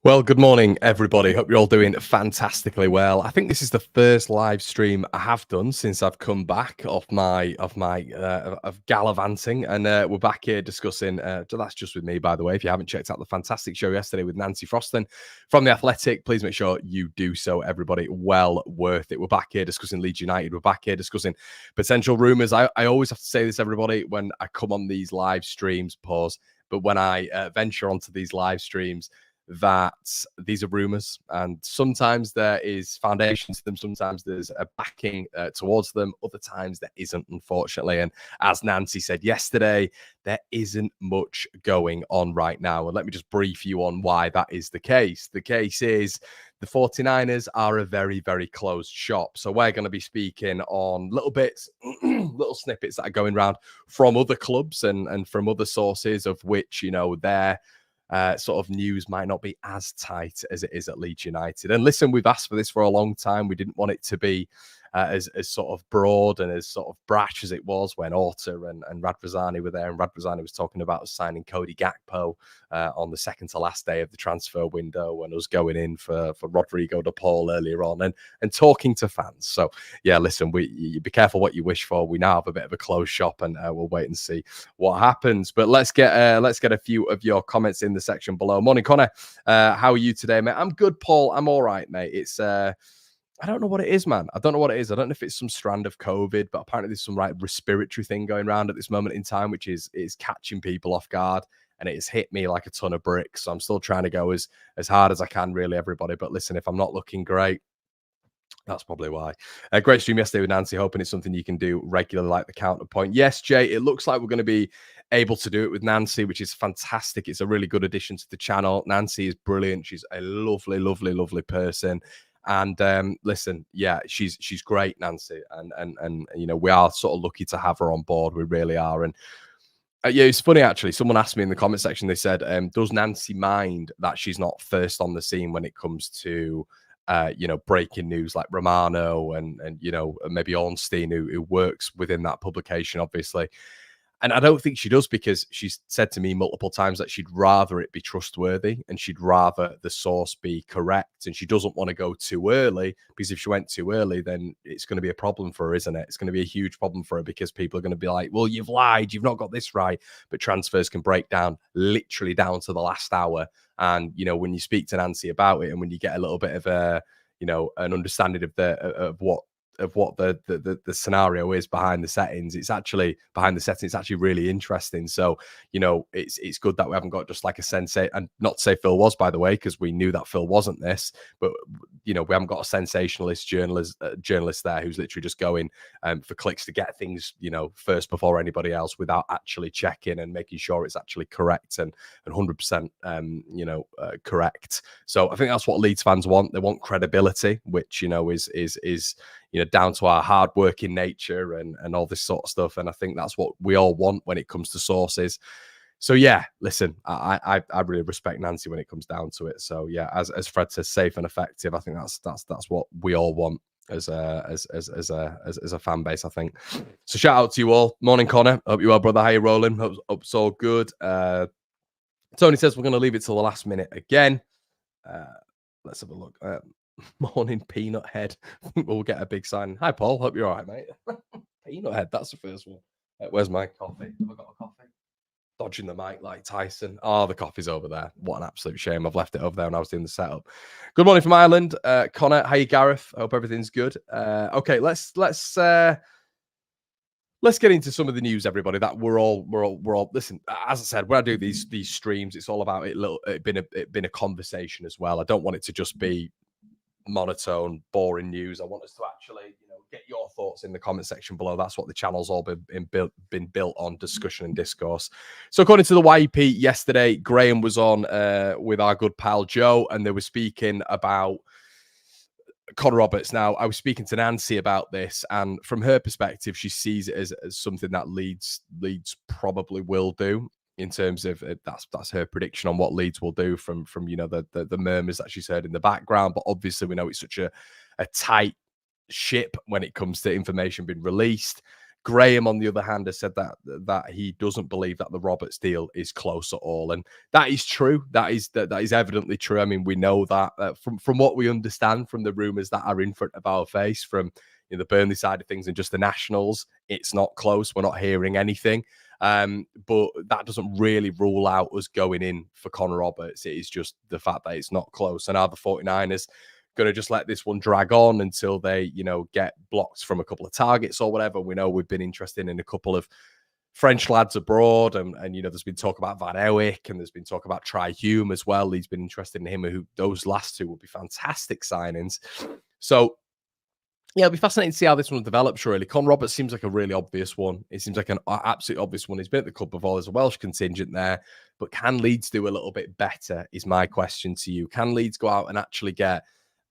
Well, good morning, everybody. Hope you're all doing fantastically well. I think this is the first live stream I have done since I've come back off my of gallivanting, and we're back here discussing. So that's just with me, by the way. If you haven't checked out the fantastic show yesterday with Nancy Froston from The Athletic, please make sure you do so. Everybody, well worth it. We're back here discussing Leeds United. We're back here discussing potential rumours. I always have to say this, everybody, when I come on these live streams. Pause. But when I venture onto these live streams, that these are rumors, and sometimes there is foundation to them, sometimes there's a backing towards them, other times there isn't, unfortunately. And as Nancy said yesterday, there isn't much going on right now, and let me just brief you on why that is the case. The case is the 49ers are a very, very closed shop. So we're going to be speaking on little bits, little snippets that are going around from other clubs and from other sources, of which, you know, they're sort of news might not be as tight as it is at Leeds United. And listen, we've asked for this for a long time. We didn't want it to be as sort of broad and as sort of brash as it was when Orta and Radrazani were there. And Radrazani was talking about signing Cody Gakpo on the second to last day of the transfer window, and us going in for Rodrigo de Paul earlier on, and talking to fans. So yeah, listen, you be careful what you wish for. We now have a bit of a closed shop, and we'll wait and see what happens. But let's get a few of your comments in the section below. Morning, Connor. How are you today, mate? I'm good, Paul. I'm all right, mate. It's I don't know what it is, man. I don't know what it is. I don't know if it's some strand of COVID, but apparently there's some respiratory thing going around at this moment in time, which is catching people off guard, and it has hit me like a ton of bricks. So I'm still trying to go as hard as I can, really, everybody. But listen, if I'm not looking great, that's probably why. Great stream yesterday with Nancy. Hoping it's something you can do regularly, like the counterpoint. Yes, Jay, it looks like we're going to be able to do it with Nancy, which is fantastic. It's a really good addition to the channel. Nancy is brilliant. She's a lovely, lovely, lovely person. And listen, yeah, she's great, Nancy, and you know, we are sort of lucky to have her on board. We really are. And yeah, it's funny actually. Someone asked me in the comment section. They said, "Does Nancy mind that she's not first on the scene when it comes to, you know, breaking news like Romano and you know, maybe Ornstein, who works within that publication, obviously?" And I don't think she does, because she's said to me multiple times that she'd rather it be trustworthy and she'd rather the source be correct. And she doesn't want to go too early, because if she went too early, then it's going to be a problem for her, isn't it? It's going to be a huge problem for her, because people are going to be like, well, you've lied, you've not got this right. But transfers can break down literally down to the last hour. And, you know, when you speak to Nancy about it, and when you get a little bit of a, you know, an understanding of what the scenario is behind the settings, it's actually really interesting. So, you know, it's good that we haven't got just like a sensate, and not to say Phil was, by the way, because we knew that Phil wasn't this, but you know, we haven't got a sensationalist journalist there who's literally just going for clicks to get things, you know, first before anybody else, without actually checking and making sure it's actually correct and 100% you know, correct. So I think that's what Leeds fans want. They want credibility, which, you know, is you know, down to our hardworking nature and all this sort of stuff. And I think that's what we all want when it comes to sources. So yeah, listen, I really respect Nancy when it comes down to it. So yeah, as Fred says, safe and effective. I think that's what we all want as a fan base, I think. So shout out to you all. Morning, Connor. Hope you well, brother. How you rolling? Hope it's all good. Tony says we're going to leave it till the last minute again. Let's have a look. Morning, Peanut Head. We'll get a big sign. Hi, Paul. Hope you're all right, mate. Peanut Head. That's the first one. Where's my coffee? Have I got a coffee? Dodging the mic like Tyson. Oh, the coffee's over there. What an absolute shame. I've left it over there when I was doing the setup. Good morning from Ireland. Connor, how you, Gareth? I hope everything's good. Okay, let's get into some of the news, everybody. That we're all. Listen, as I said, when I do these streams, it's all about it been a conversation as well. I don't want it to just be monotone, boring news. I want us to actually, you know, get your thoughts in the comment section below. That's what the channel's all been built on, discussion and discourse. So according to the YEP yesterday, Graham was on with our good pal Joe, and they were speaking about Connor Roberts. Now, I was speaking to Nancy about this, and from her perspective, she sees it as something that Leeds probably will do. In terms of that's her prediction on what Leeds will do from you know, the murmurs that she's heard in the background. But obviously we know it's such a tight ship when it comes to information being released. Graham, on the other hand, has said that he doesn't believe that the Roberts deal is close at all, and that is true. That is evidently true. I mean, we know that from what we understand from the rumours that are in front of our face, from the Burnley side of things and just the Nationals, it's not close. We're not hearing anything. But that doesn't really rule out us going in for Connor Roberts. It is just the fact that it's not close. And are the 49ers going to just let this one drag on until they, get blocked from a couple of targets or whatever? We know we've been interested in a couple of French lads abroad, and there's been talk about Van Ewick, and there's been talk about Tri Hume as well. He's been interested in him. Who those last two would be fantastic signings. So yeah, it'll be fascinating to see how this one develops, really. Con Roberts seems like a really obvious one. It seems like an absolute obvious one. He's been at the club before. There's a Welsh contingent there. But can Leeds do a little bit better, is my question to you. Can Leeds go out and actually get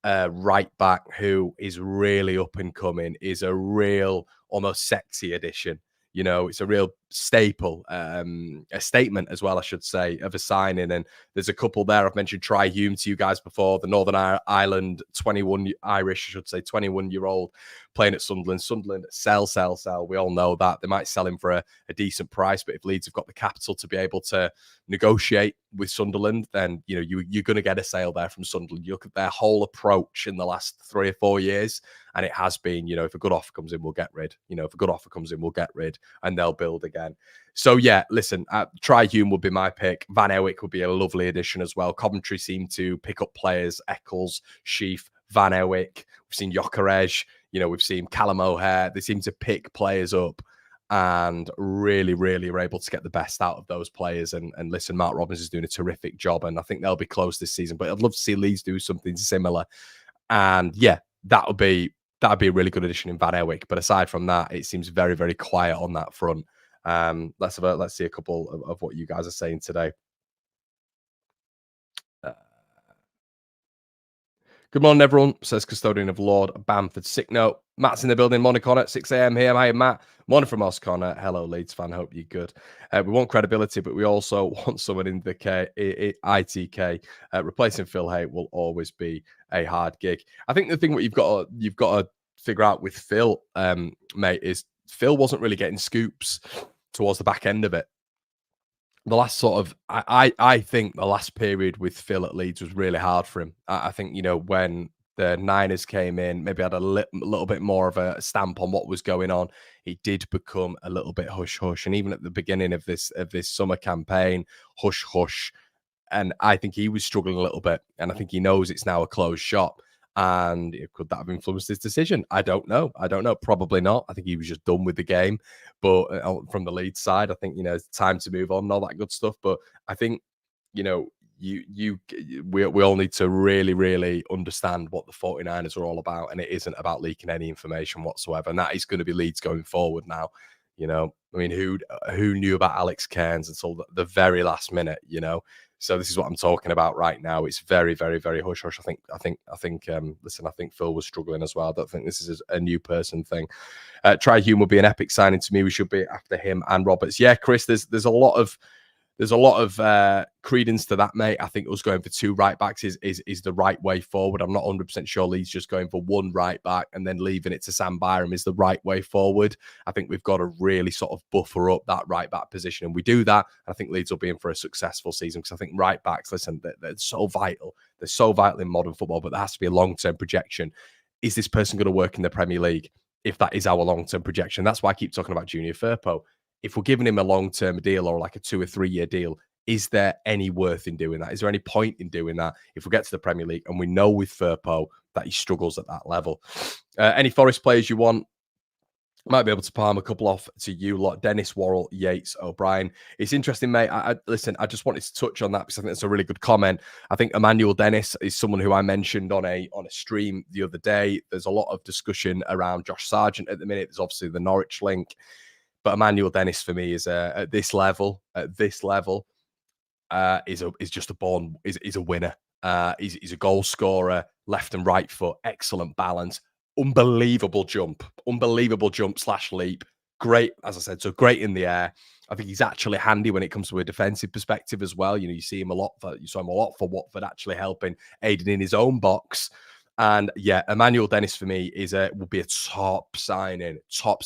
a right back who is really up and coming, is a real, almost sexy addition? It's a real staple, a statement as well, I should say, of a signing. And there's a couple there. I've mentioned Tri Hume to you guys before, the Northern Ireland 21-year-old playing at Sunderland. Sunderland, sell. We all know that. They might sell him for a decent price, but if Leeds have got the capital to be able to negotiate with Sunderland, then you're going to get a sale there from Sunderland. You look at their whole approach in the last 3 or 4 years, and it has been, if a good offer comes in, we'll get rid. If a good offer comes in, we'll get rid, and they'll build again. So yeah, listen, Tri Hume would be my pick. Van Ewick would be a lovely addition as well. Coventry seem to pick up players: Eccles, Sheaf, Van Ewick. We've seen Gyökeres, we've seen Callum O'Hare. They seem to pick players up and really, really are able to get the best out of those players. And listen, Mark Robbins is doing a terrific job, and I think they'll be close this season. But I'd love to see Leeds do something similar. And yeah, that'd be a really good addition in Van Ewick. But aside from that, it seems very, very quiet on that front. Let's see a couple of what you guys are saying today. Good morning, everyone, says Custodian of Lord Bamford. Sick note. Matt's in the building. Morning, Connor. At 6 a.m. here. Hi, Matt. Morning from us, Connor. Hello, Leeds fan. Hope you're good. We want credibility, but we also want someone in the ITK. Replacing Phil Hay will always be a hard gig. I think the thing what you've got to figure out with Phil, mate, is Phil wasn't really getting scoops towards the back end of it. The last I think the last period with Phil at Leeds was really hard for him. I think, when the Niners came in, maybe had a little bit more of a stamp on what was going on. He did become a little bit hush-hush. And even at the beginning of this summer campaign, hush-hush. And I think he was struggling a little bit. And I think he knows it's now a closed shop. And could that have influenced his decision? I don't know. Probably not. I think he was just done with the game. But from the Leeds side, I think, it's time to move on and all that good stuff. But I think, we all need to really, really understand what the 49ers are all about. And it isn't about leaking any information whatsoever. And that is going to be Leeds going forward now. I mean, who knew about Alex Cairns until the very last minute, So this is what I'm talking about right now. It's very, very, very hush hush. I think. Listen, I think Phil was struggling as well. I don't think this is a new person thing. Tri Hume will be an epic signing to me. We should be after him and Roberts. Yeah, Chris. There's a lot of credence to that, mate. I think us going for 2 right backs is the right way forward. I'm not 100% sure Leeds just going for 1 right back and then leaving it to Sam Byram is the right way forward. I think we've got to really sort of buffer up that right back position, and we do that. I think Leeds will be in for a successful season, because I think right backs, listen, they're so vital. They're so vital in modern football, but there has to be a long-term projection. Is this person going to work in the Premier League? If that is our long-term projection, that's why I keep talking about Junior Firpo. If we're giving him a long-term deal or like a 2 or 3 year deal, is there any worth in doing that? Is there any point in doing that if we get to the Premier League and we know with Firpo that he struggles at that level? Any Forest players you want? Might be able to palm a couple off to you lot. Dennis, Worrell, Yates, O'Brien. It's interesting, mate. Listen, I just wanted to touch on that because I think it's a really good comment. I think Emmanuel Dennis is someone who I mentioned on a stream the other day. There's a lot of discussion around Josh Sargent at the minute. There's obviously the Norwich link. But Emmanuel Dennis for me is at this level, is just is a winner. He's a goal scorer, left and right foot, excellent balance, unbelievable jump / leap. Great, as I said, so great in the air. I think he's actually handy when it comes to a defensive perspective as well. You see him a lot. You saw him a lot for Watford, actually helping Aiden in his own box. And yeah, Emmanuel Dennis for me will be a top signing.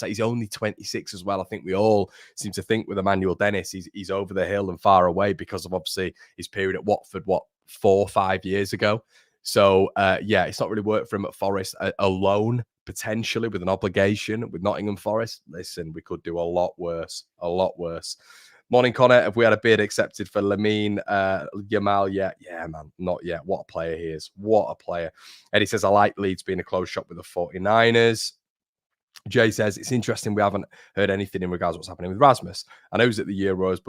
He's only 26 as well. I think we all seem to think with Emmanuel Dennis, he's over the hill and far away because of obviously his period at Watford, 4 or 5 years ago. So yeah, it's not really worked for him at Forest alone, potentially with an obligation with Nottingham Forest. Listen, we could do a lot worse, a lot worse. Morning, Connor. Have we had a bid accepted for Lamine Yamal yet? Yeah, man, not yet. What a player he is. What a player. Eddie says, I like Leeds being a close shot with the 49ers. Jay says, it's interesting we haven't heard anything in regards to what's happening with Rasmus. I know he's at the Euros,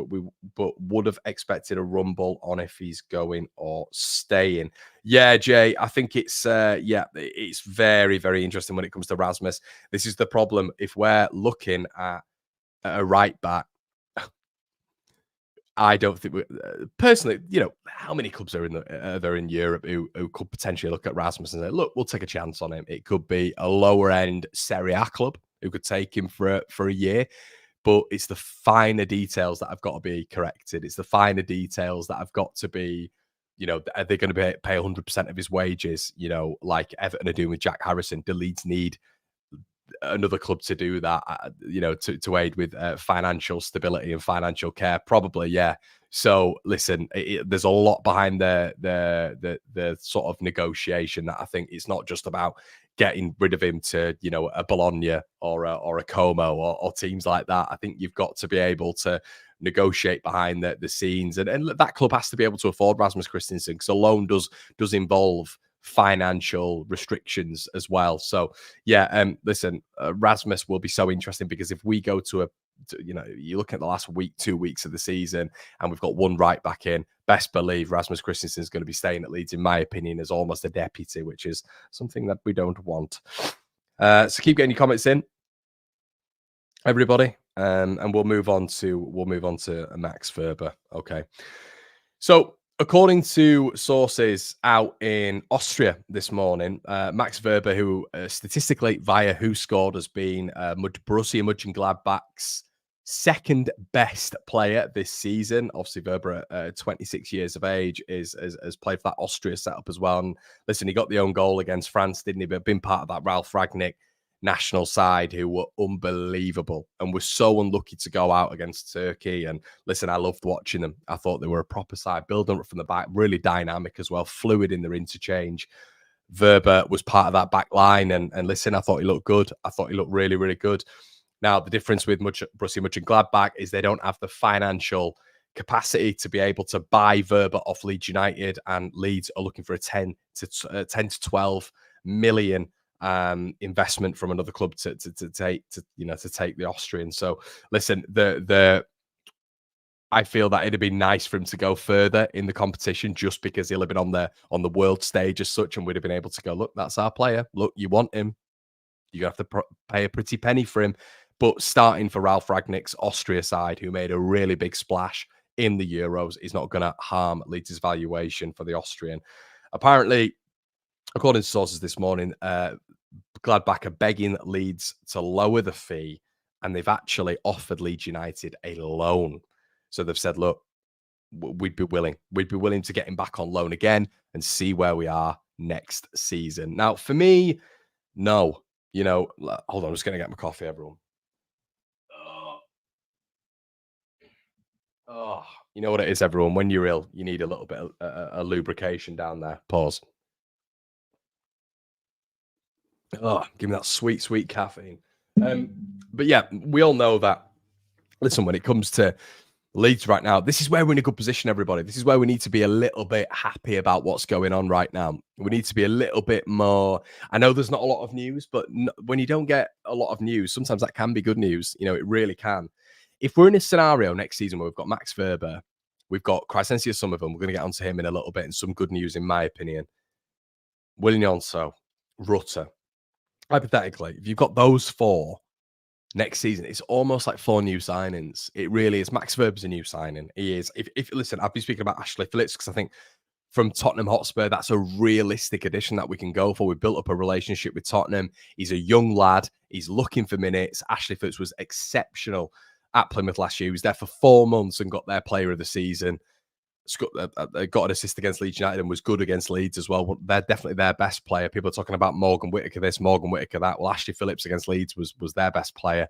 but would have expected a rumble on if he's going or staying. Yeah, Jay, I think it's it's very, very interesting when it comes to Rasmus. This is the problem. If we're looking at a right back, I don't think personally, how many clubs are there in Europe who could potentially look at Rasmus and say, look, we'll take a chance on him. It could be a lower end Serie A club who could take him for a year. But it's the finer details that have got to be corrected. It's the finer details that have got to be, are they going to pay 100% of his wages, like Everton are doing with Jack Harrison? Do Leeds need another club to do that, to aid with financial stability and financial care? Probably, yeah. So listen, there's a lot behind the sort of negotiation that I think it's not just about getting rid of him to, a Bologna or a Como or teams like that. I think you've got to be able to negotiate behind the scenes, and that club has to be able to afford Rasmus Christensen, because a loan does involve financial restrictions as well. So yeah, listen, Rasmus will be so interesting, because if we go to you look at the last 2 weeks of the season and we've got one right back in, best believe Rasmus Christensen is going to be staying at Leeds, in my opinion, as almost a deputy, which is something that we don't want. So keep getting your comments in, everybody, and we'll move on to Max Verber. Okay, so according to sources out in Austria this morning, Max Verber, who statistically via Who Scored has been Borussia Mönchengladbach's second best player this season. Obviously, Verber, at 26 years of age, has played for that Austria setup as well. And listen, he got the own goal against France, didn't he? But been part of that Ralf Rangnick national side, who were unbelievable and were so unlucky to go out against Turkey. And listen, I loved watching them. I thought they were a proper side, building up from the back, really dynamic as well, fluid in their interchange. Verber was part of that back line, and listen, I thought he looked good. I thought he looked really, really good. Now, the difference with Borussia Mönchengladbach is they don't have the financial capacity to be able to buy Verber off Leeds United, and Leeds are looking for a 10 to 12 million investment from another club to take the Austrian. So listen, I feel that it'd be nice for him to go further in the competition, just because he'll have been on the world stage as such, and we'd have been able to go, look, that's our player. Look, you want him, you have to pay a pretty penny for him. But starting for Ralf Rangnick's Austria side, who made a really big splash in the Euros, is not going to harm Leeds' valuation for the Austrian. Apparently, according to sources this morning, Gladbach are begging Leeds to lower the fee, and they've actually offered Leeds United a loan. So they've said, look, we'd be willing to get him back on loan again and see where we are next season. Now, for me, no. Hold on, I'm just going to get my coffee, everyone. Oh, you know what it is, everyone? When you're ill, you need a little bit of a lubrication down there. Pause. Oh, give me that sweet, sweet caffeine. But yeah, we all know that. Listen, when it comes to Leeds right now, this is where we're in a good position, everybody. This is where we need to be a little bit happy about what's going on right now. We need to be a little bit more. I know there's not a lot of news, but when you don't get a lot of news, sometimes that can be good news. It really can. If we're in a scenario next season where we've got Max Verber, we've got Crysencio Summerville, we're going to get onto him in a little bit, and some good news, in my opinion. Willian Jonso, Rutter. Hypothetically, if you've got those four next season, it's almost like 4 new signings. It really is. Max Verber's a new signing. He is. If listen, I've been speaking about Ashley Phillips because I think from Tottenham Hotspur, that's a realistic addition that we can go for. We've built up a relationship with Tottenham. He's a young lad. He's looking for minutes. Ashley Phillips was exceptional at Plymouth last year. He was there for 4 months and got their player of the season. got an assist against Leeds United and was good against Leeds as well. They're definitely their best player. People are talking about Morgan Whittaker this, Morgan Whittaker that. Well, Ashley Phillips against Leeds was their best player.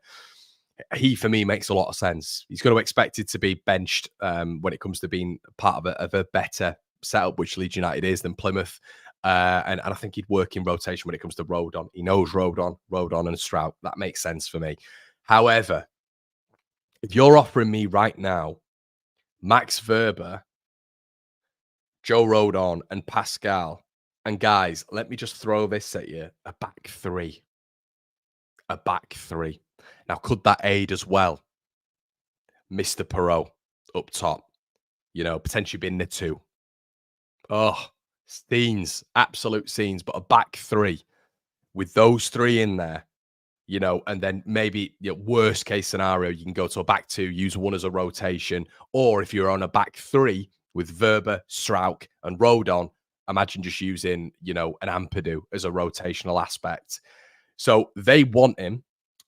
He, for me, makes a lot of sense. He's going to expect it to be benched when it comes to being part of a better setup, which Leeds United is, than Plymouth. And I think he'd work in rotation when it comes to Rodon. He knows Rodon and Strout. That makes sense for me. However, if you're offering me right now Max Verber, Joe Rodon, and Pascal, and guys, let me just throw this at you: a back three. A back three. Now, could that aid as well? Mr. Perot up top, potentially being the two. Oh, scenes, absolute scenes, but a back three with those three in there, and then maybe worst case scenario, you can go to a back two, use one as a rotation, or if you're on a back three with Verber, Strauk, and Rodon, imagine just using, an Ampadu as a rotational aspect. So they want him,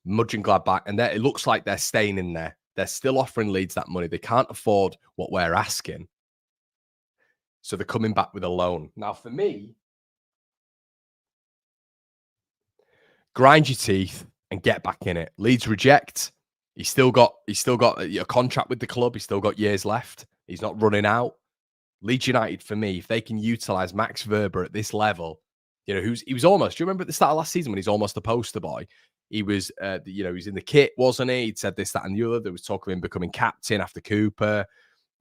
Mönchengladbach, and it looks like they're staying in there. They're still offering Leeds that money. They can't afford what we're asking. So they're coming back with a loan. Now, for me, grind your teeth and get back in it. Leeds reject. He's still got a contract with the club. He's still got years left. He's not running out. Leeds United, for me, if they can utilize Max Verber at this level, he was almost. Do you remember at the start of last season when he's almost a poster boy? He was, he was in the kit, wasn't he? He'd said this, that, and the other. There was talk of him becoming captain after Cooper.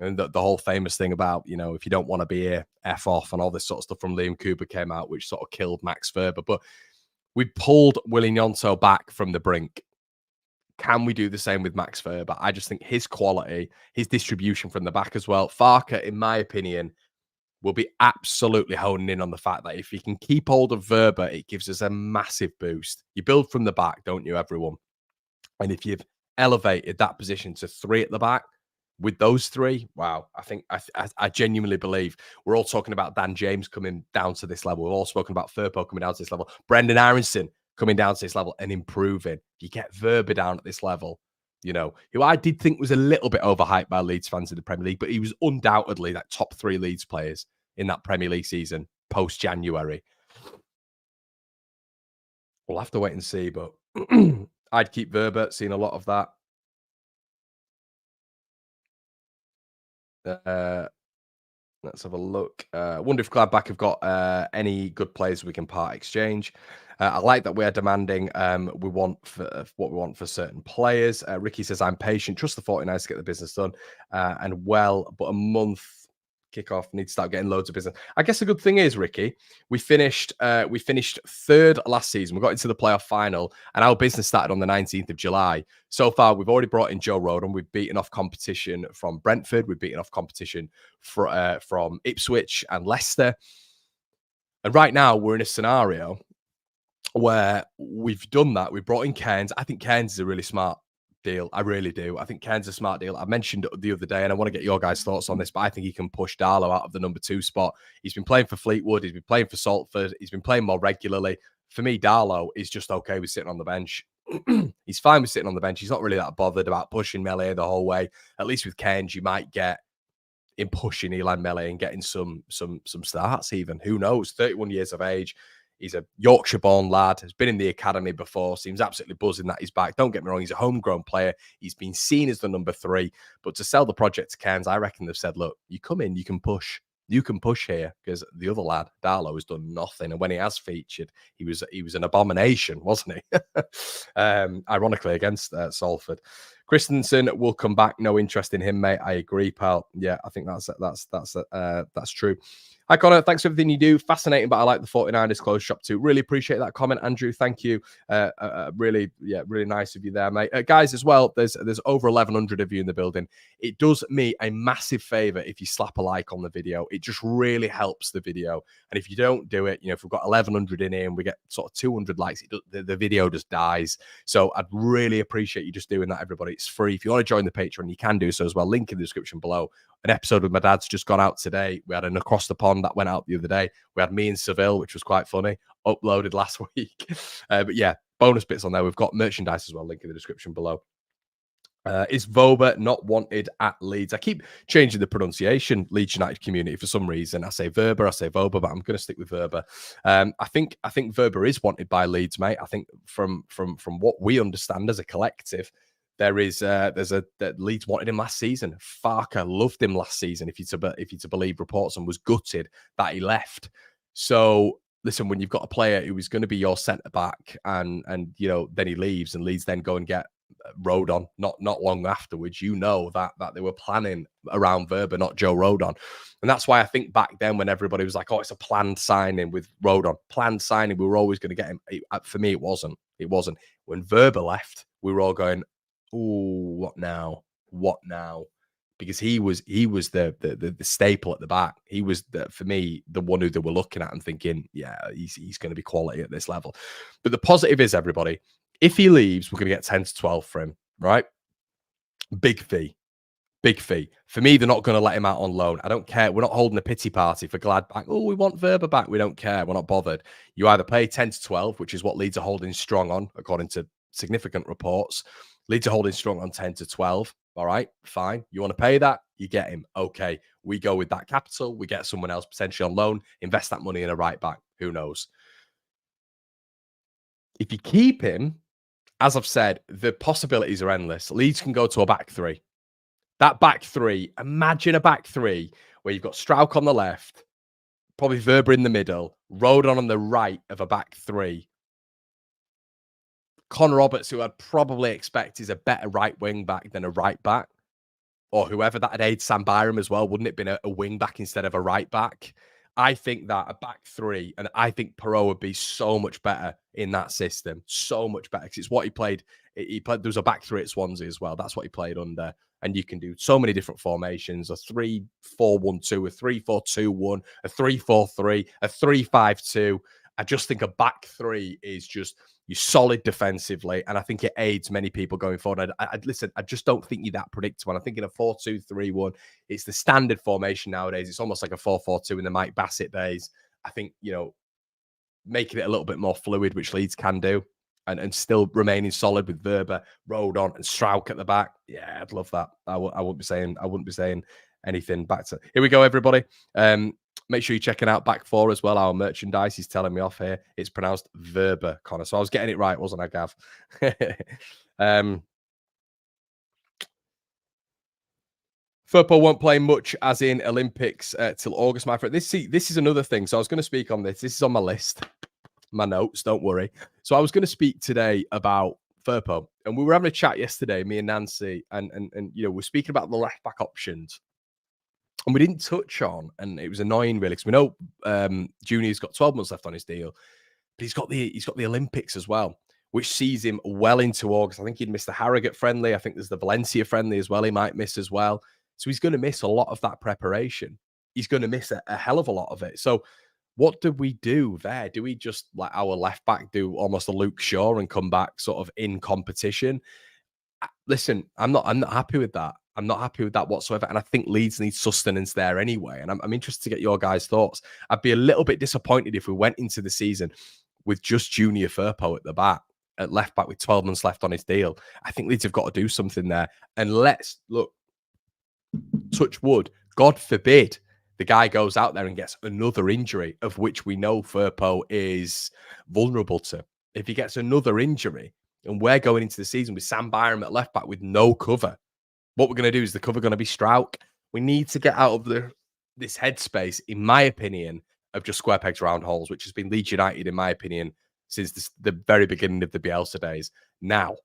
And the whole famous thing about, if you don't want to be here, F off, and all this sort of stuff from Liam Cooper came out, which sort of killed Max Verber. But we pulled Willy Gnonto back from the brink. Can we do the same with Max Verber? I just think his quality, his distribution from the back as well. Farke, in my opinion, will be absolutely honing in on the fact that if he can keep hold of Verber, it gives us a massive boost. You build from the back, don't you, everyone? And if you've elevated that position to three at the back, with those three, wow, I genuinely believe we're all talking about Dan James coming down to this level. We've all spoken about Firpo coming down to this level. Brendan Aronson coming down to this level and improving. You get Verber down at this level, who I did think was a little bit overhyped by Leeds fans in the Premier League, but he was undoubtedly that top three Leeds players in that Premier League season post-January. We'll have to wait and see, but I'd keep Verber, seeing a lot of that. Let's have a look. Wonder if Gladbach have got any good players we can part exchange. I like that we're demanding we want for what we want for certain players. Ricky says, I'm patient. Trust the 49ers to get the business done. And but a month kickoff, need to start getting loads of business. I guess the good thing is, Ricky, we finished third last season. We got into the playoff final, and our business started on the 19th of July. So far, we've already brought in Joe Rodon. We've beaten off competition from Brentford. We've beaten off competition from Ipswich and Leicester. And right now, we're in a scenario where we've done that. We've brought in Cairns. I think Cairns is a really smart deal. I really do. I think Cairns is a smart deal. I mentioned it the other day, and I want to get your guys' thoughts on this, but I think he can push Darlow out of the number 2 spot. He's been playing for Fleetwood. He's been playing for Salford. He's been playing more regularly. For me, Darlow is just okay with sitting on the bench. He's fine with sitting on the bench. He's not really that bothered about pushing Melee the whole way. At least with Cairns, you might get him pushing Eli Melee and getting some starts even. Who knows? 31 years of age. He's a Yorkshire-born lad, has been in the academy before, seems absolutely buzzing that he's back. Don't get me wrong, he's a homegrown player. He's been seen as the number 3. But to sell the project to Cairns, I reckon they've said, look, you come in, you can push. You can push here, because the other lad, Darlow, has done nothing. And when he has featured, he was an abomination, wasn't he? Ironically, against Salford. Christensen will come back. No interest in him, mate. I agree, pal. Yeah, I think that's true. Hi, Connor. Thanks for everything you do. Fascinating, but I like the 49ers clothes shop too. Really appreciate that comment, Andrew. Thank you. Really nice of you there, mate. Guys, as well, there's over 1,100 of you in the building. It does me a massive favor if you slap a like on the video. It just really helps the video. And if you don't do it, if we've got 1,100 in here and we get sort of 200 likes, the video just dies. So I'd really appreciate you just doing that, everybody. It's free. If you want to join the Patreon, you can do so as well. Link in the description below. An episode with my dad's just gone out today. We had an Across the Pond that went out the other day. We had me in Seville, which was quite funny, uploaded last week. But yeah, bonus bits on there. We've got merchandise as well. Link in the description below. Is Wober not wanted at Leeds? I keep changing the pronunciation, Leeds United community, for some reason. I say Verber, I say Wober, but I'm going to stick with Verber. I think Verber is wanted by Leeds, mate. I think from what we understand as a collective, that Leeds wanted him last season. Farker loved him last season, if you to believe reports, and was gutted that he left. So listen, when you've got a player who is going to be your centre back, and then he leaves, and Leeds then go and get Rodon not long afterwards, that they were planning around Verber, not Joe Rodon. And that's why I think back then, when everybody was like, oh, it's a planned signing with Rodon, planned signing, we were always going to get him. For me, it wasn't. When Verber left, we were all going, oh, what now? What now? Because he was the staple at the back. He was, for me, the one who they were looking at and thinking, yeah, he's going to be quality at this level. But the positive is, everybody, if he leaves, we're going to get 10 to 12 for him, right? Big fee. Big fee. For me, they're not going to let him out on loan. I don't care. We're not holding a pity party for Gladbach. Oh, we want Verber back. We don't care. We're not bothered. You either pay 10 to 12, which is what Leeds are holding strong on, according to significant reports. Leeds are holding strong on 10 to 12. All right, fine. You want to pay that? You get him. Okay. We go with that capital. We get someone else potentially on loan, invest that money in a right back. Who knows? If you keep him, as I've said, the possibilities are endless. Leeds can go to a back three. That back three, imagine a back three where you've got Strauch on the left, probably Verber in the middle, Rodon on the right of a back three. Con Roberts, who I'd probably expect is a better right wing back than a right back, or whoever, that'd aid Sam Byram as well, wouldn't it? Been a wing back instead of a right back. I think that a back three, and I think Perot would be so much better in that system, so much better, because it's what he played. He played. There was a back three at Swansea as well. That's what he played under. And you can do so many different formations: a 3-4-1-2, a 3-4-2-1, a 3-4-3, a 3-5-2. I just think a back three is just, you're solid defensively, and I think it aids many people going forward. Listen, I just don't think you're that predictable. I think in a 4-2-3-1, it's the standard formation nowadays. It's almost like a 4-4-2 in the Mike Bassett days. I think, making it a little bit more fluid, which Leeds can do, and still remaining solid with Verber, Rodon, and Strauch at the back. Yeah, I'd love that. I wouldn't be saying anything back to. Here we go, everybody. Make sure you're checking out Back Four as well. Our merchandise, he's telling me off here. It's pronounced Verber, Connor. So I was getting it right, wasn't I, Gav? Firpo won't play much, as in Olympics, till August, my friend. This is another thing. So I was going to speak on this. This is on my list, my notes. Don't worry. So I was going to speak today about Firpo, and we were having a chat yesterday, me and Nancy, and we're speaking about the left back options. And we didn't touch on, and it was annoying really, because we know Junior's got 12 months left on his deal, but he's got the Olympics as well, which sees him well into August. I think he'd miss the Harrogate friendly. I think there's the Valencia friendly as well. He might miss as well. So he's going to miss a lot of that preparation. He's going to miss a hell of a lot of it. So what do we do there? Do we just let our left back do almost a Luke Shaw and come back sort of in competition? Listen, I'm not happy with that. I'm not happy with that whatsoever. And I think Leeds needs sustenance there anyway. And I'm interested to get your guys' thoughts. I'd be a little bit disappointed if we went into the season with just Junior Firpo at the back, at left back, with 12 months left on his deal. I think Leeds have got to do something there. And let's look, touch wood, God forbid the guy goes out there and gets another injury, of which we know Firpo is vulnerable to. If he gets another injury, and we're going into the season with Sam Byram at left back with no cover, what we're going to do is the cover going to be Strauch. We need to get out of this headspace, in my opinion, of just square pegs round holes, which has been Leeds United, in my opinion, since the very beginning of the Bielsa days. Now,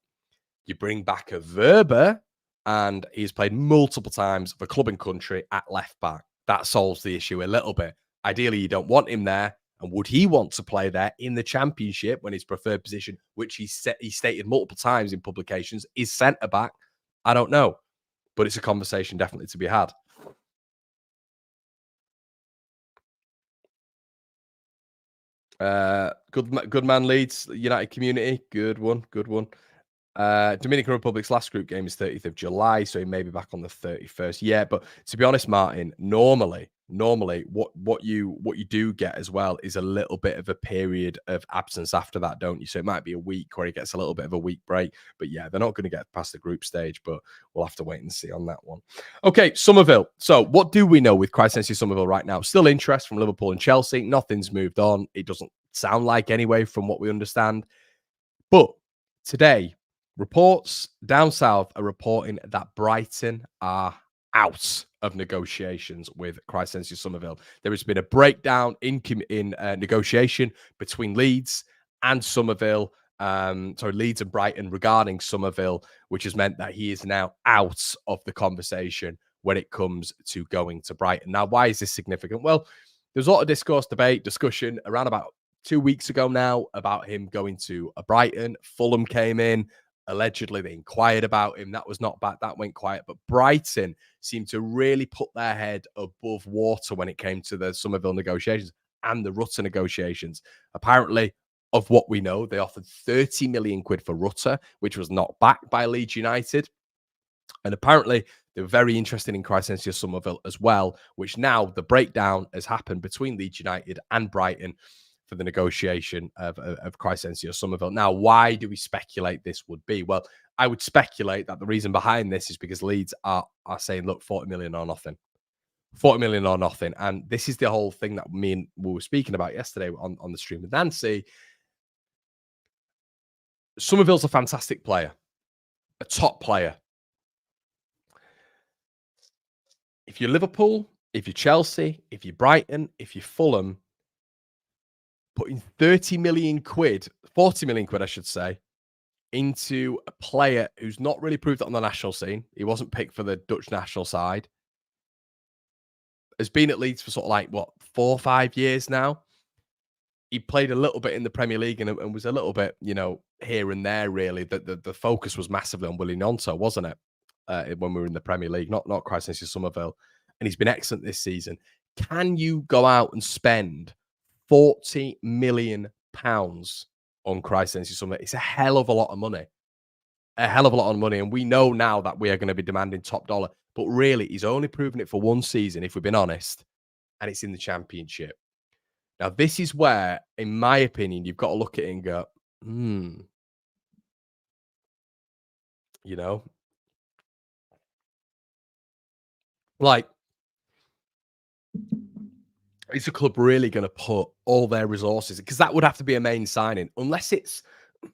you bring back a Verber, and he's played multiple times for club and country at left back. That solves the issue a little bit. Ideally, you don't want him there. And would he want to play there in the Championship, when his preferred position, which he stated multiple times in publications, is centre back? I don't know, but it's a conversation definitely to be had. Good man, Leeds United community. Good one. Dominican Republic's last group game is 30th of July, so he may be back on the 31st. Yeah, but to be honest, Martin, normally what you do get as well is a little bit of a period of absence after that, don't you? So it might be a week where he gets a little bit of a week break. But yeah, they're not going to get past the group stage, but we'll have to wait and see on that one. Okay, Summerville. So what do we know with Crysencio Summerville right now? Still interest from Liverpool and Chelsea. Nothing's moved on. It doesn't sound like anyway, from what we understand. But today, reports down south are reporting that Brighton are out of negotiations with Crysencio Summerville. There has been a breakdown in negotiation between Leeds and Summerville. Leeds and Brighton regarding Summerville, which has meant that he is now out of the conversation when it comes to going to Brighton. Now, why is this significant? Well, there's a lot of discussion around about 2 weeks ago now about him going to a Brighton. Fulham came in. Allegedly, they inquired about him. That was not bad. That went quiet. But Brighton seemed to really put their head above water when it came to the Summerville negotiations and the Rutter negotiations. Apparently, of what we know, they offered 30 million quid for Rutter, which was not backed by Leeds United. And apparently, they were very interested in Crysencio Summerville as well, which now the breakdown has happened between Leeds United and Brighton for the negotiation of Crysencio Summerville. Now, why do we speculate this would be? Well, I would speculate that the reason behind this is because Leeds are saying, look, 40 million or nothing. 40 million or nothing. And this is the whole thing that me and we were speaking about yesterday on the stream with Nancy. Summerville's a fantastic player, a top player. If you're Liverpool, if you're Chelsea, if you're Brighton, if you're Fulham, putting 30 million quid, 40 million quid, I should say, into a player who's not really proved it on the national scene. He wasn't picked for the Dutch national side. Has been at Leeds for sort of like, 4 or 5 years now. He played a little bit in the Premier League and was a little bit, here and there, really. The focus was massively on Willie Gnonto, wasn't it? When we were in the Premier League, not Crysencio Summerville. And he's been excellent this season. Can you go out and spend 40 million pounds on Crysencio Summerville? It's a hell of a lot of money. A hell of a lot of money. And we know now that we are going to be demanding top dollar. But really, he's only proven it for one season, if we've been honest. And it's in the Championship. Now, this is where, in my opinion, you've got to look at it and go, like, is a club really going to put all their resources? Because that would have to be a main signing, unless it's,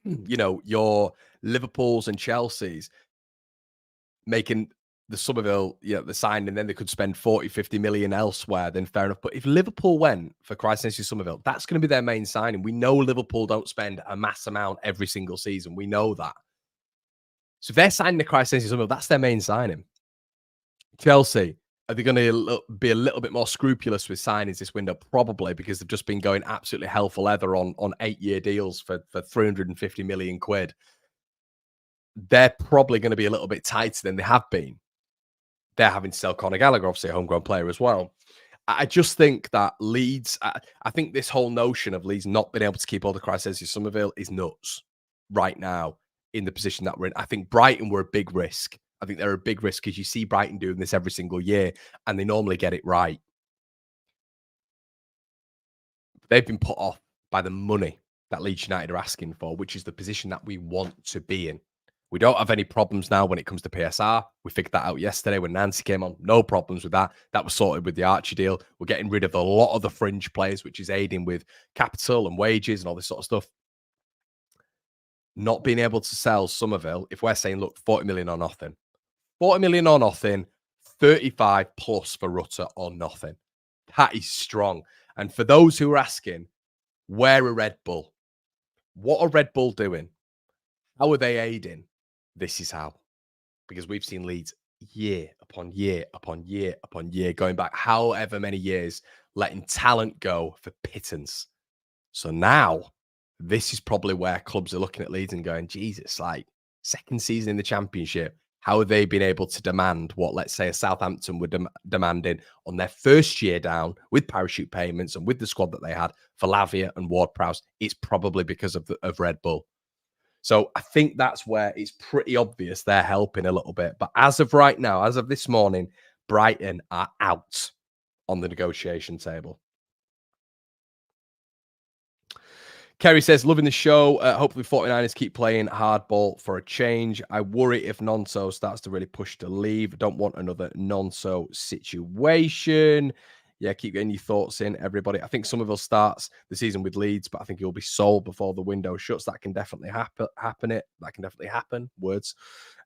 your Liverpools and Chelseas making the Summerville, the signing, and then they could spend 40, 50 million elsewhere, then fair enough. But if Liverpool went for Crysencio Summerville, that's going to be their main signing. We know Liverpool don't spend a mass amount every single season. We know that. So if they're signing the Crysencio Summerville, that's their main signing. Chelsea, are they going to be a little bit more scrupulous with signings this window? Probably, because they've just been going absolutely hell for leather on 8-year deals for 350 million quid. They're probably going to be a little bit tighter than they have been. They're having to sell Conor Gallagher, obviously a homegrown player as well. I just think that Leeds, I think this whole notion of Leeds not being able to keep all the Crysencio Summerville is nuts right now in the position that we're in. I think Brighton were a big risk. I think they're a big risk because you see Brighton doing this every single year and they normally get it right. They've been put off by the money that Leeds United are asking for, which is the position that we want to be in. We don't have any problems now when it comes to PSR. We figured that out yesterday when Nancy came on. No problems with that. That was sorted with the Archie deal. We're getting rid of a lot of the fringe players, which is aiding with capital and wages and all this sort of stuff. Not being able to sell Summerville, if we're saying, look, 40 million or nothing. 40 million or nothing, 35 plus for Rutter or nothing. That is strong. And for those who are asking, where are Red Bull? What are Red Bull doing? How are they aiding? This is how. Because we've seen Leeds year upon year upon year upon year, going back however many years, letting talent go for pittance. So now, this is probably where clubs are looking at Leeds and going, Jesus, like, second season in the Championship, how have they been able to demand what, let's say, a Southampton were demanding on their first year down with parachute payments and with the squad that they had for Lavia and Ward-Prowse? It's probably because of Red Bull. So I think that's where it's pretty obvious they're helping a little bit. But as of right now, as of this morning, Brighton are out on the negotiation table. Kerry says, loving the show. Hopefully 49ers keep playing hardball for a change. I worry if Nonso starts to really push to leave. Don't want another Nonso situation. Yeah, keep getting your thoughts in, everybody. I think Summerville starts the season with Leeds, but I think he'll be sold before the window shuts. That can definitely happen. That can definitely happen. Words.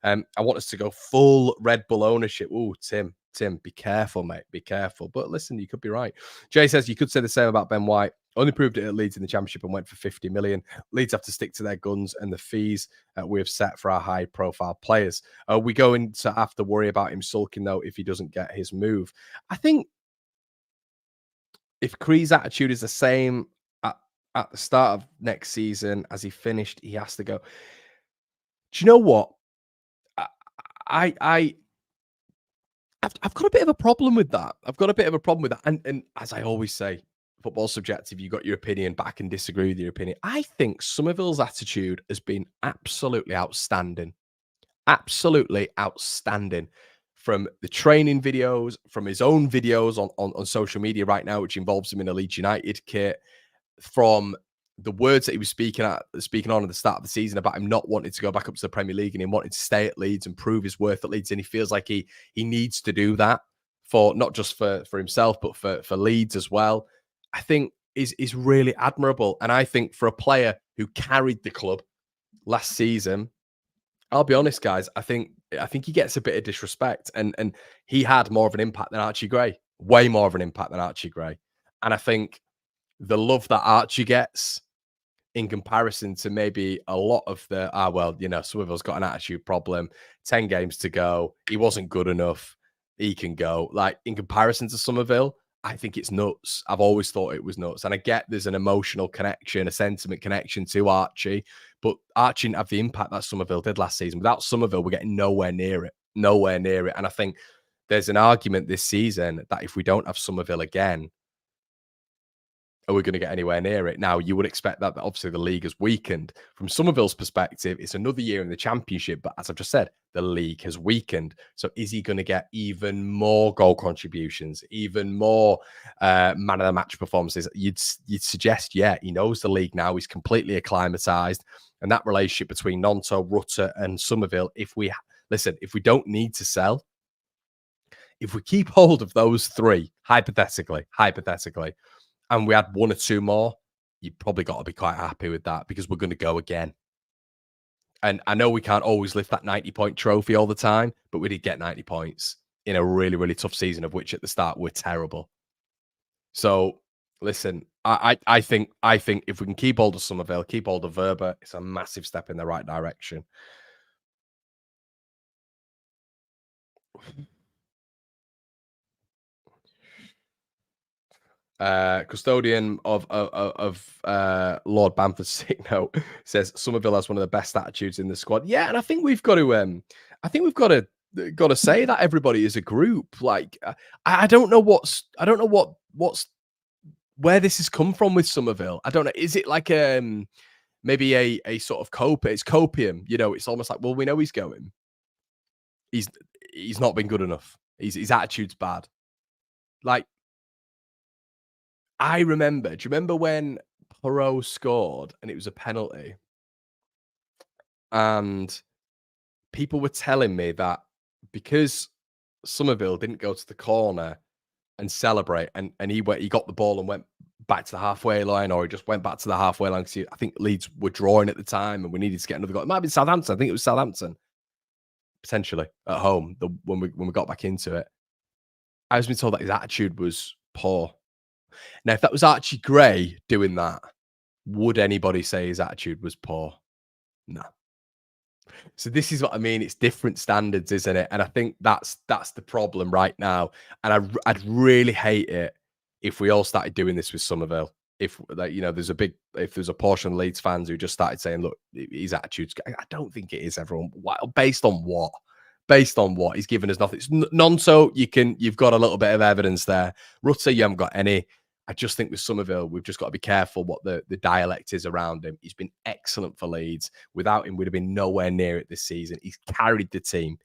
I want us to go full Red Bull ownership. Ooh, Tim, be careful, mate. Be careful. But listen, you could be right. Jay says you could say the same about Ben White. Only proved it at Leeds in the Championship and went for 50 million. Leeds have to stick to their guns and the fees we have set for our high-profile players. Are we going to have to worry about him sulking, though, if he doesn't get his move? I think if Cree's attitude is the same at the start of next season as he finished, he has to go. Do you know what? I've got a bit of a problem with that. And as I always say, football's subjective. You got your opinion, but I can disagree with your opinion. I think Summerville's attitude has been absolutely outstanding. Absolutely outstanding. From the training videos, from his own videos on social media right now, which involves him in a Leeds United kit, from the words that he was speaking on at the start of the season about him not wanting to go back up to the Premier League and him wanting to stay at Leeds and prove his worth at Leeds. And he feels like he needs to do that for not just for himself, but for Leeds as well. I think is really admirable. And I think for a player who carried the club last season, I'll be honest, guys, I think he gets a bit of disrespect. And he had more of an impact than Archie Gray. Way more of an impact than Archie Gray. And I think the love that Archie gets in comparison to maybe a lot of the, Summerville's got an attitude problem, 10 games to go, he wasn't good enough, he can go. Like, in comparison to Summerville, I think it's nuts. I've always thought it was nuts. And I get there's an emotional connection, a sentiment connection to Archie, but Archie didn't have the impact that Summerville did last season. Without Summerville, we're getting nowhere near it. Nowhere near it. And I think there's an argument this season that if we don't have Summerville again, are we going to get anywhere near it? Now, you would expect that obviously the league has weakened. From Summerville's perspective, it's another year in the Championship, but as I've just said, the league has weakened. So is he going to get even more goal contributions, even more man of the match performances? You'd suggest, yeah, he knows the league now. He's completely acclimatized. And that relationship between Nonto, Rutter, and Summerville, if we don't need to sell, if we keep hold of those three, hypothetically, and we had one or two more, you probably got to be quite happy with that because we're going to go again. And I know we can't always lift that 90-point trophy all the time, but we did get 90 points in a really, really tough season, of which at the start we're terrible. So listen, I think if we can keep hold of Summerville, keep hold of Wober, it's a massive step in the right direction. Custodian of Lord Bamford's sick note says Summerville has one of the best attitudes in the squad. Yeah, and I think we've got to say that everybody is a group. Like, I don't know where this has come from with Summerville. I don't know. Is it like maybe a sort of it's copium? You know, it's almost like, well, we know he's going. He's not been good enough. His attitude's bad. Like, do you remember when Perot scored and it was a penalty? And people were telling me that because Summerville didn't go to the corner and celebrate, and he got the ball and went back to the halfway line, or he just went back to the halfway line because I think Leeds were drawing at the time and we needed to get another goal. It might be Southampton. I think it was Southampton, potentially at home when we got back into it. I was been told that his attitude was poor. Now, if that was Archie Gray doing that, would anybody say his attitude was poor? No. So this is what I mean. It's different standards, isn't it? And I think that's the problem right now. And I'd really hate it if we all started doing this with Summerville. If there's a portion of Leeds fans who just started saying, look, his attitude's, I don't think it is, everyone. Based on what? Based on what? He's given us nothing. Nonso, you've got a little bit of evidence there. Rutter, you haven't got any. I just think with Summerville, we've just got to be careful what the dialect is around him. He's been excellent for Leeds. Without him, we'd have been nowhere near it this season. He's carried the team.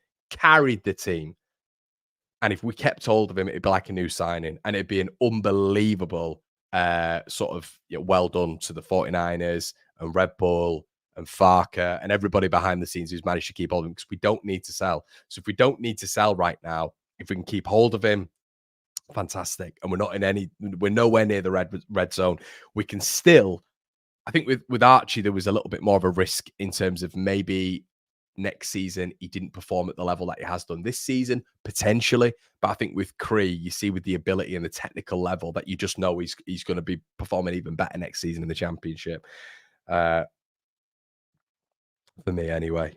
And if we kept hold of him, it'd be like a new signing, and it'd be an unbelievable sort of well done to the 49ers and Red Bull and Farker and everybody behind the scenes who's managed to keep hold of him, because we don't need to sell. So if we don't need to sell right now, if we can keep hold of him, fantastic. And we're nowhere near the red zone. We can still, I think with Archie, there was a little bit more of a risk in terms of maybe next season he didn't perform at the level that he has done this season, potentially. But I think with Cree, you see with the ability and the technical level that you just know he's going to be performing even better next season in the championship. For me, anyway.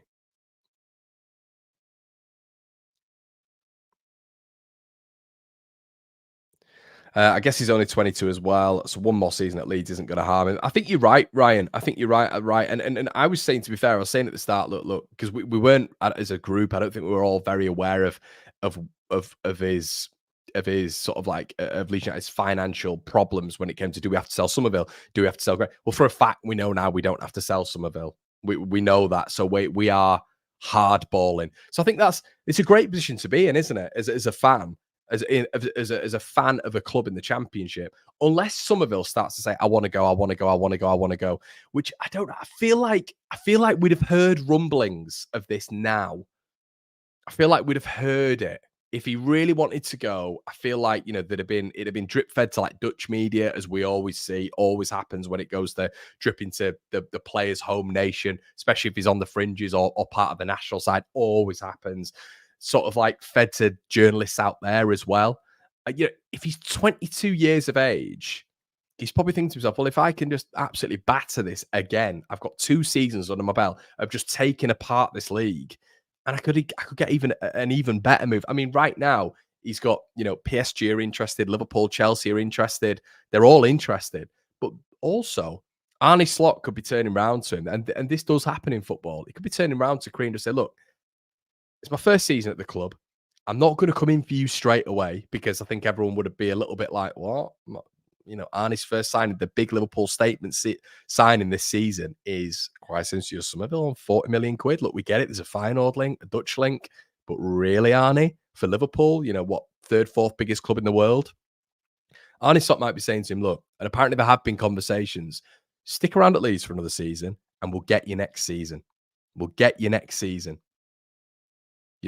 I guess he's only 22 as well, so one more season at Leeds isn't going to harm him. I think you're right, Ryan. I think you're right, right. And I was saying, to be fair, I was saying at the start, look, because we weren't as a group. I don't think we were all very aware of of his sort of like of Leeds United's financial problems when it came to, do we have to sell Summerville? Do we have to sell Gray? Well, for a fact, we know now we don't have to sell Summerville. We know that, so we are hardballing. So I think it's a great position to be in, isn't it? As a fan, as a fan of a club in the championship, unless Summerville starts to say, I want to go, I want to go, I want to go, I want to go, which I don't know. I feel like we'd have heard rumblings of this now. I feel like we'd have heard it. If he really wanted to go, I feel like, it'd have been drip fed to like Dutch media, as we always see, always happens when it goes to drip into the player's home nation, especially if he's on the fringes or part of the national side, always happens. Sort of like fed to journalists out there as well. If he's 22 years of age, he's probably thinking to himself, well, if I can just absolutely batter this again, I've got 2 seasons under my belt of just taking apart this league, and I could get even an even better move. I mean, right now he's got, PSG are interested, Liverpool, Chelsea are interested. They're all interested, but also Arnie Slot could be turning around to him, and this does happen in football. He could be turning around to Crean and just say, look, it's my first season at the club. I'm not going to come in for you straight away, because I think everyone would be a little bit like, what? Arnie's first signing, the big Liverpool statement signing this season is quite sincere. Summerville on 40 million quid. Look, we get it. There's a Feyenoord link, a Dutch link, but really, Arnie, for Liverpool, what, third, fourth biggest club in the world? Arnie Slot might be saying to him, look, and apparently there have been conversations, stick around at Leeds for another season and we'll get you next season. We'll get you next season.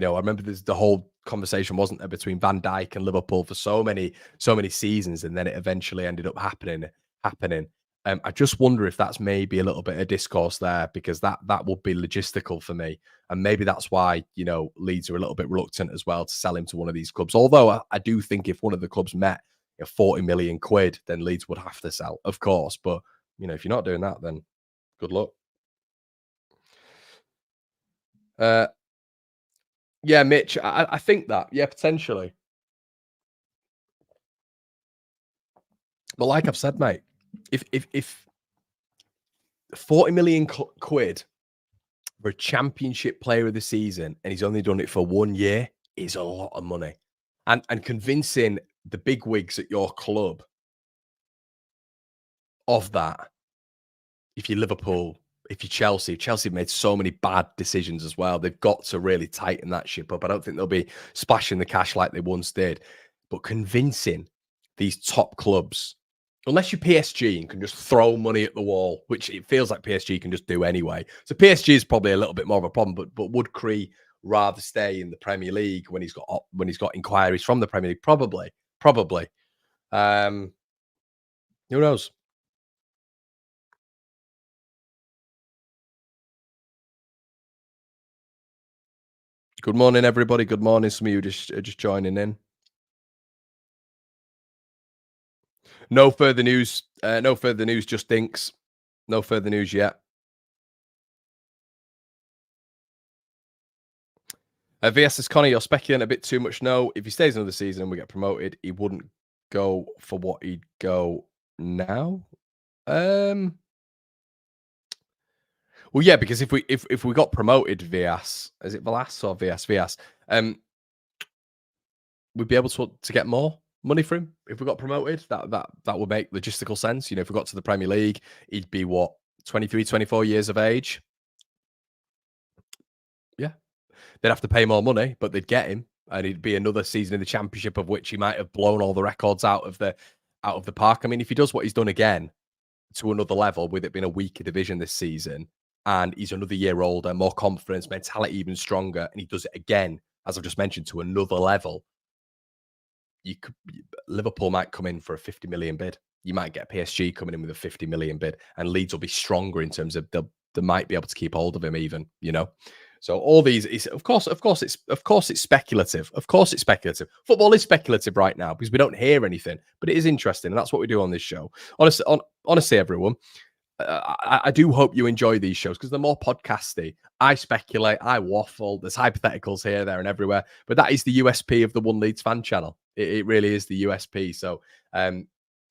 I remember the whole conversation, wasn't there, between Van Dijk and Liverpool for so many seasons, and then it eventually ended up happening. I just wonder if that's maybe a little bit of discourse there, because that would be logistical for me, and maybe that's why Leeds are a little bit reluctant as well to sell him to one of these clubs. Although I do think if one of the clubs met 40 million quid, then Leeds would have to sell, of course. But if you're not doing that, then good luck. Yeah, Mitch, I think that. Yeah, potentially. But like I've said, mate, if 40 million quid for a championship player of the season, and he's only done it for 1 year, is a lot of money. And convincing the big wigs at your club of that, if you're Liverpool, if you're Chelsea made so many bad decisions as well. They've got to really tighten that ship up. I don't think they'll be splashing the cash like they once did, but convincing these top clubs, unless you're PSG and can just throw money at the wall, which it feels like PSG can just do anyway. So PSG is probably a little bit more of a problem, but would Cree rather stay in the Premier League when he's got inquiries from the Premier League? Probably. Um, who knows? Good morning, everybody. Good morning. Some of you just joining in. No further news. No further news. Just dinks. No further news yet. VS says, Connor, you're speculating a bit too much. No, if he stays another season and we get promoted, he wouldn't go for what he'd go now. Well, yeah, because if we got promoted, VS, is it Velas or VS? VS, we'd be able to get more. money for him. If we got promoted, that would make logistical sense. You know, if we got to the Premier League, he'd be what, 23, 24 years of age. Yeah. They'd have to pay more money, but they'd get him, and it'd be another season in the Championship of which he might have blown all the records out of the park. I mean, if he does what he's done again to another level, with it being a weaker division this season, and he's another year older, more confidence, mentality even stronger, and he does it again, as I've just mentioned, to another level, you could Liverpool might come in for a 50 million bid. You might get PSG coming in with a 50 million bid, and Leeds will be stronger in terms of they might be able to keep hold of him even, you know. So all these is of course it's speculative. Of course it's speculative. Football is speculative right now because we don't hear anything, but it is interesting, and that's what we do on this show. Honestly, everyone, I do hope you enjoy these shows because they're more podcasty. I speculate, I waffle. There's hypotheticals here, there, and everywhere. But that is the USP of the One Leeds Fan Channel. It really is the USP. So,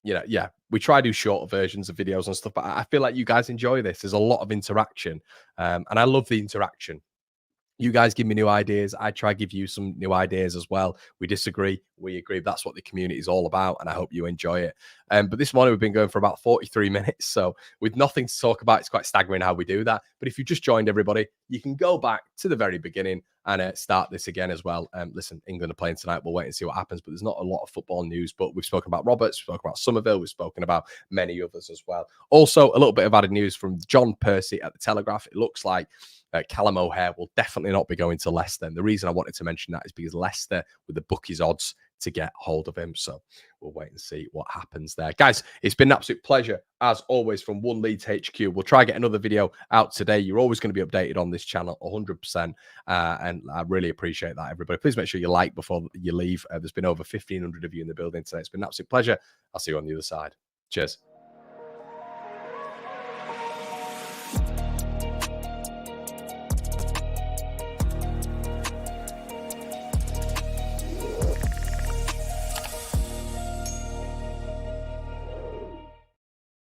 yeah, we try to do shorter versions of videos and stuff, but I feel like you guys enjoy this. There's a lot of interaction, and I love the interaction. You guys give me new ideas. I try to give you some new ideas as well. We disagree, we agree. That's what the community is all about, and I hope you enjoy it. But this morning we've been going for about 43 minutes, so with nothing to talk about, it's quite staggering how we do that. But if you just joined, everybody, you can go back to the very beginning and start this again as well. Listen, England are playing tonight. We'll wait and see what happens, but there's not a lot of football news. But we've spoken about Roberts, we've spoken about Summerville, we've spoken about many others as well. Also, a little bit of added news from John Percy at the Telegraph. It looks like Callum O'Hare will definitely not be going to Leicester. And the reason I wanted to mention that is because Leicester, with the bookies odds to get hold of him. So we'll wait and see what happens there. Guys, it's been an absolute pleasure, as always, from One Leeds HQ. We'll try to get another video out today. You're always going to be updated on this channel, 100%. And I really appreciate that, everybody. Please make sure you like before you leave. There's been over 1,500 of you in the building today. It's been an absolute pleasure. I'll see you on the other side. Cheers.